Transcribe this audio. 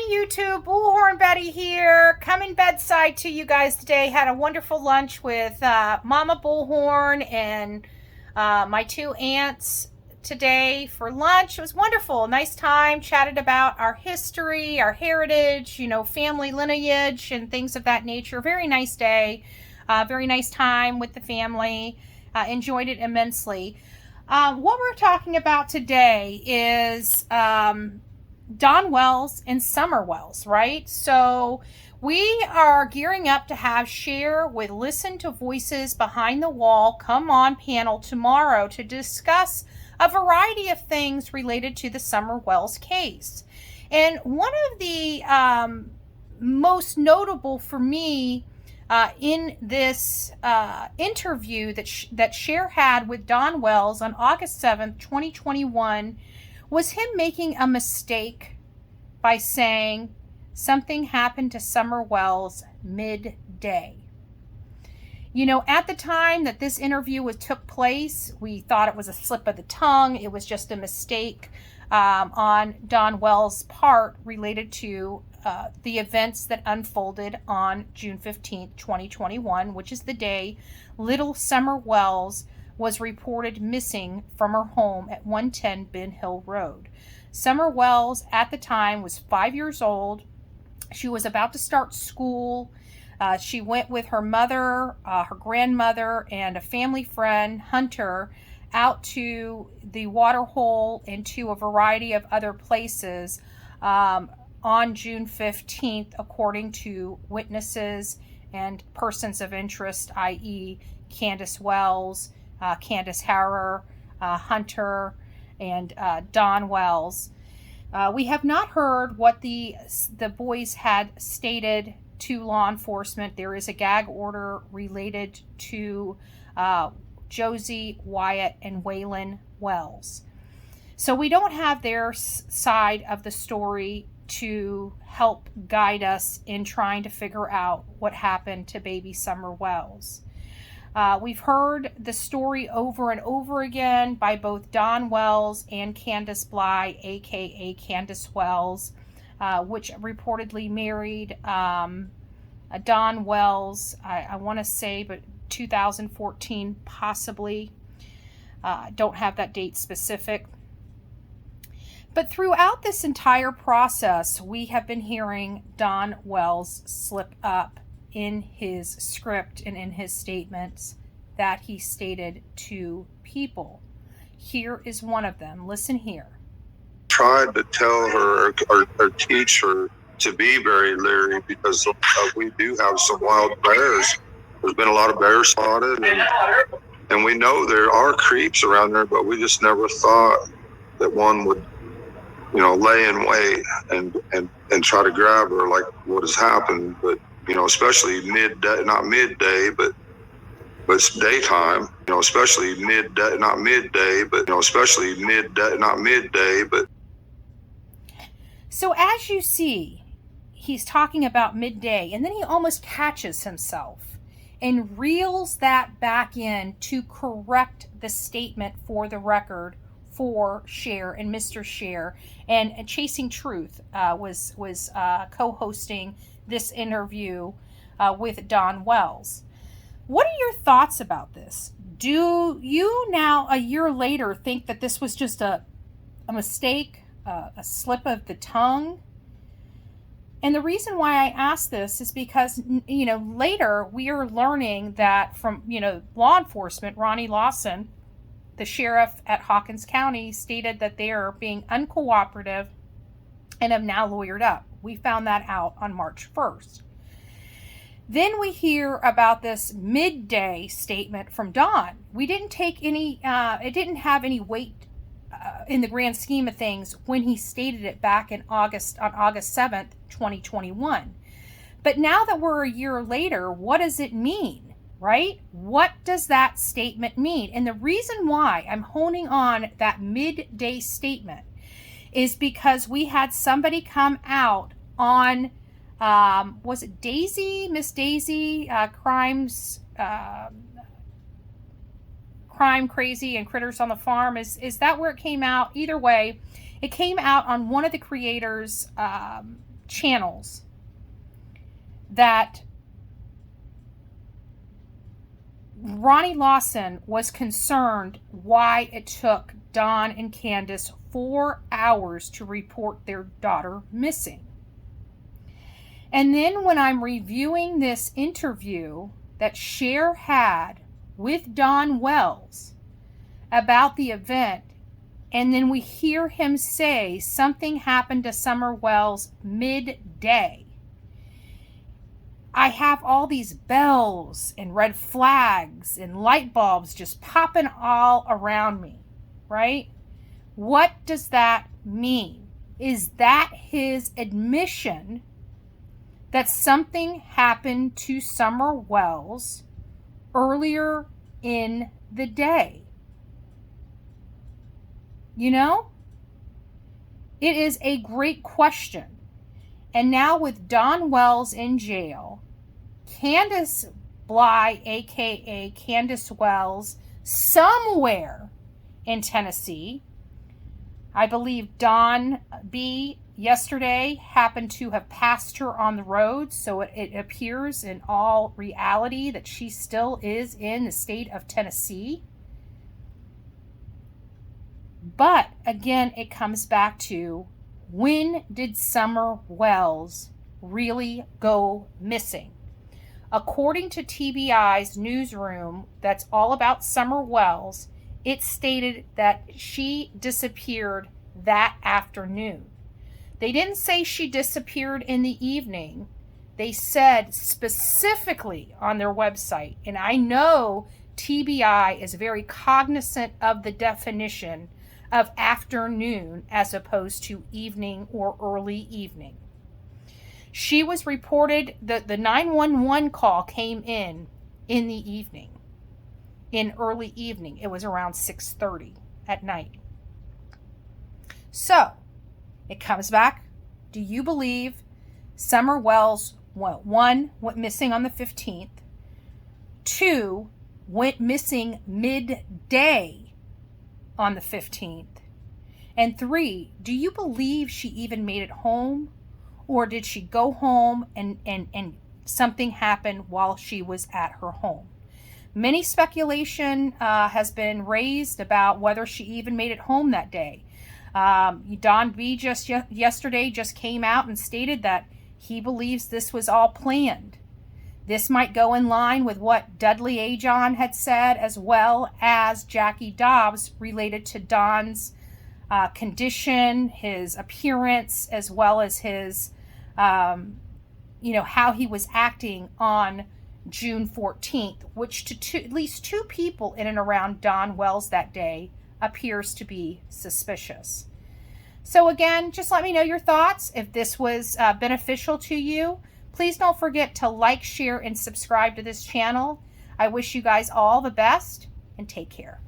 YouTube, Bullhorn Betty here, coming bedside to you guys today. Had a wonderful lunch with Mama Bullhorn and my two aunts today for lunch. It was wonderful, nice time, chatted about our history, our heritage, family lineage and things of that nature. Very nice day, very nice time with the family, enjoyed it immensely. What we're talking about today is Dawn Wells and Summer Wells, right? So we are gearing up to have Share with Listen to Voices Behind the Wall come on panel tomorrow to discuss a variety of things related to the Summer Wells case. And one of the most notable for me in this interview that Share had with Dawn Wells on August 7th, 2021, was him making a mistake by saying something happened to Summer Wells midday. At the time that this interview took place, we thought it was a slip of the tongue. It was just a mistake on Dawn Wells' part related to the events that unfolded on June 15th, 2021, which is the day little Summer Wells was reported missing from her home at 110 Ben Hill Road. Summer Wells at the time was 5 years old. She was about to start school. She went with her mother, her grandmother, and a family friend, Hunter, out to the water hole and to a variety of other places on June 15th, according to witnesses and persons of interest, i.e. Candace Wells, Candace Harrer, Hunter, and Dawn Wells. We have not heard what the boys had stated to law enforcement. There is a gag order related to Josie, Wyatt, and Waylon Wells. So we don't have their side of the story to help guide us in trying to figure out what happened to baby Summer Wells. We've heard the story over and over again by both Dawn Wells and Candace Bly, aka Candace Wells, which reportedly married Dawn Wells, I want to say, but 2014 possibly. Don't have that date specific. But throughout this entire process, we have been hearing Dawn Wells slip up in his script and in his statements that he stated to people. Here is one of them. Listen here. Tried to tell her or teach her to be very leery because we do have some wild bears. There's been a lot of bears spotted, and we know there are creeps around there, but we just never thought that one would, lay in wait and try to grab her like what has happened. But especially midday, not midday, but it's daytime, especially midday, not midday, but especially midday, not midday, but. So as you see, he's talking about midday, and then he almost catches himself and reels that back in to correct the statement for the record for Share and Mr. Share. And Chasing Truth was co-hosting this interview with Dawn Wells. What are your thoughts about this? Do you now, a year later, think that this was just a mistake, a slip of the tongue? And the reason why I ask this is because, later we are learning that from, law enforcement, Ronnie Lawson, the sheriff at Hawkins County, stated that they are being uncooperative and have now lawyered up. We found that out on March 1st. Then we hear about this midday statement from Dawn. We didn't take any, it didn't have any weight in the grand scheme of things when he stated it back on August 7th, 2021. But now that we're a year later, what does it mean, right? What does that statement mean? And the reason why I'm honing on that midday statement is because we had somebody come out on, was it Miss Daisy, Crime Crazy and Critters on the Farm? Is that where it came out? Either way, it came out on one of the creators' channels that Ronnie Lawson was concerned why it took Don and Candus 4 hours to report their daughter missing. And then when I'm reviewing this interview that Cher had with Don Wells about the event, and then we hear him say something happened to Summer Wells midday, I have all these bells and red flags and light bulbs just popping all around me, right? What does that mean? Is that his admission that something happened to Summer Wells earlier in the day? You know? It is a great question. And now with Don Wells in jail, Candace Bly, aka Candace Wells, somewhere in Tennessee. I believe Don B yesterday happened to have passed her on the road, so it appears in all reality that she still is in the state of Tennessee. But again, it comes back to, when did Summer Wells really go missing? According to TBI's newsroom that's all about Summer Wells, it stated that she disappeared that afternoon. They didn't say she disappeared in the evening. They said specifically on their website, and I know TBI is very cognizant of the definition of afternoon as opposed to evening or early evening. She was reported that the 911 call came in the evening, in early evening. It was around 6:30 at night. So it comes back. Do you believe Summer Wells, one, went missing on the 15th, 2, went missing midday on the 15th, and 3, do you believe she even made it home, or did she go home and something happened while she was at her home? Many speculation has been raised about whether she even made it home that day. Don B yesterday just came out and stated that he believes this was all planned. This might go in line with what Dudley Ajon had said, as well as Jackie Dobbs, related to Don's condition, his appearance, as well as his, how he was acting on June 14th, which to at least 2 people in and around Don Wells that day appears to be suspicious. So again, just let me know your thoughts. If this was beneficial to you, please don't forget to like, share, and subscribe to this channel. I wish you guys all the best, and take care.